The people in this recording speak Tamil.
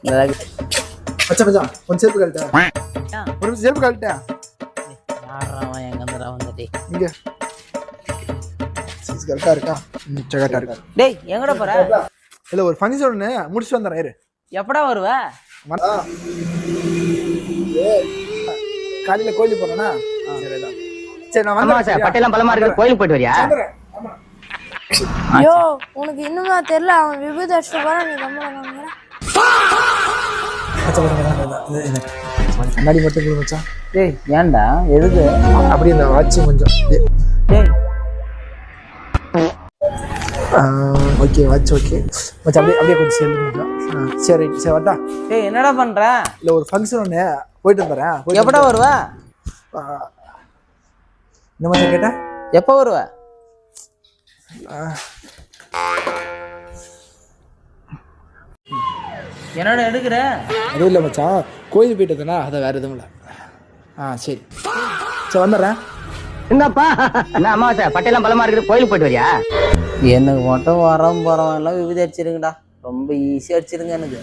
மச்சான் மச்சான் கொஞ்சம் செருப்பு கழட்டா ஒரு செருப்பு கழட்டா யாரவன் எங்க இருந்துடா வந்துட்டே இங்க சீஸ் கரெக்டா இருக்கா கரெக்டா இருக்கா டேய் எங்கடா போற இல்ல ஒரு ஃபங்க்ஷன் ஒன்று முடிச்சுட்டு வந்துடுறேன் இரு எப்படா வருவ காலையில கோயிலுக்கு போறேன்னா சரி நான் ஆமா சார் பட்டையெல்லாம் பலமா இருக்கு கோயிலுக்கு போயிட்டு வரியா ஐயோ உனக்கு இன்னுமா தெரியல அவன் விபூதி அடிச்சுட்டு போறான் நீ கம்மல கண்ணாடி மட்டும் கொடு மச்சான் டேய் ஏன்டா எதுக்கு அப்படி இந்த வாட்ச் கொஞ்சம் டேய் ஓகே வாட்ச் ஓகே மச்சான் அப்படியே கொஞ்சம் சேர்ந்து கொஞ்சம் சரி சரி வரட்டா டேய் என்னடா பண்ற இல்லை ஒரு ஃபங்க்ஷன் ஒன்று போயிட்டு வந்துடுறேன் எப்படா வருவ இந்த மாதிரி கேட்டா எப்போ வருவ என்னடா எடுக்கிற அதுவும் இல்லை மச்சான் கோயில் போயிட்டு வந்தேனா அதை வேறு எதுவும் இல்லை சரி சரி வந்துடுறேன் என்னப்பா என்ன அம்மாவாசை பட்டையெல்லாம் பலமா இருக்குது கோயிலுக்கு போயிட்டு வரியா எனக்கு மட்டும் வரம் போறவன் எல்லாம் விபதி அடிச்சிருங்கடா ரொம்ப ஈஸியா அடிச்சிருங்க எனக்கு